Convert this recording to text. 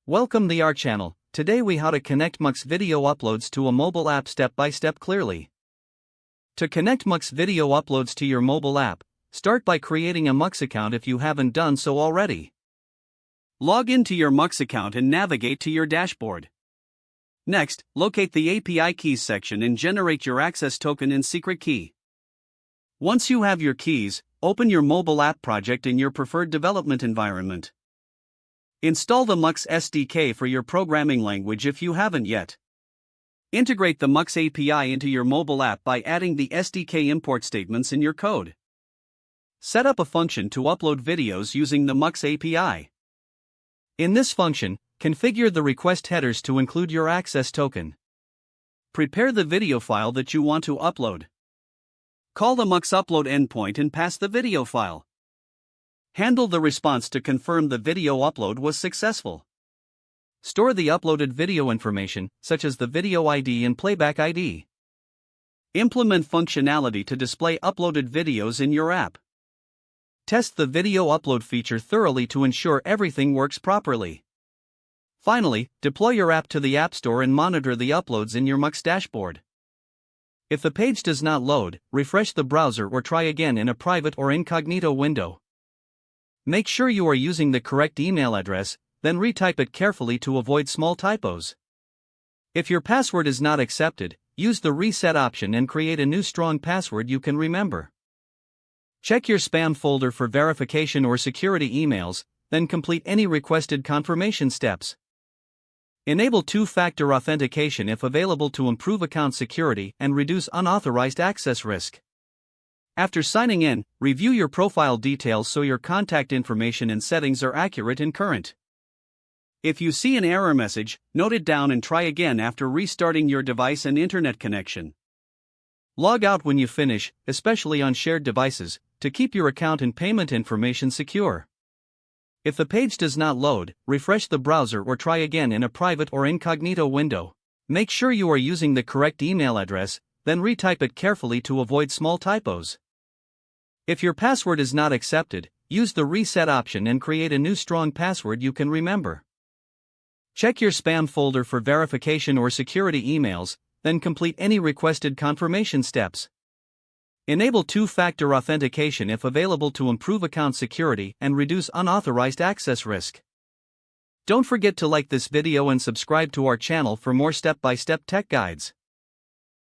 Welcome to our channel. Today we how to connect Mux video uploads to a mobile app step by step clearly. To connect Mux video uploads to your mobile app, start by creating a Mux account if you haven't done so already. Log into your Mux account and navigate to your dashboard. Next, locate the API keys section and generate your access token and secret key. Once you have your keys, open your mobile app project in your preferred development environment. Install the Mux SDK for your programming language if you haven't yet. Integrate the Mux API into your mobile app by adding the SDK import statements in your code. Set up a function to upload videos using the Mux API. In this function, configure the request headers to include your access token. Prepare the video file that you want to upload. Call the Mux upload endpoint and pass the video file. Handle the response to confirm the video upload was successful. Store the uploaded video information, such as the video ID and playback ID. Implement functionality to display uploaded videos in your app. Test the video upload feature thoroughly to ensure everything works properly. Finally, deploy your app to the App Store and monitor the uploads in your Mux dashboard. If the page does not load, refresh the browser or try again in a private or incognito window. Make sure you are using the correct email address, then retype it carefully to avoid small typos. If your password is not accepted, use the reset option and create a new strong password you can remember. Check your spam folder for verification or security emails, then complete any requested confirmation steps. Enable two-factor authentication if available to improve account security and reduce unauthorized access risk. After signing in, review your profile details so your contact information and settings are accurate and current. If you see an error message, note it down and try again after restarting your device and internet connection. Log out when you finish, especially on shared devices, to keep your account and payment information secure. If the page does not load, refresh the browser or try again in a private or incognito window. Make sure you are using the correct email address, then retype it carefully to avoid small typos. If your password is not accepted, use the reset option and create a new strong password you can remember. Check your spam folder for verification or security emails, then complete any requested confirmation steps. Enable two-factor authentication if available to improve account security and reduce unauthorized access risk. Don't forget to like this video and subscribe to our channel for more step-by-step tech guides.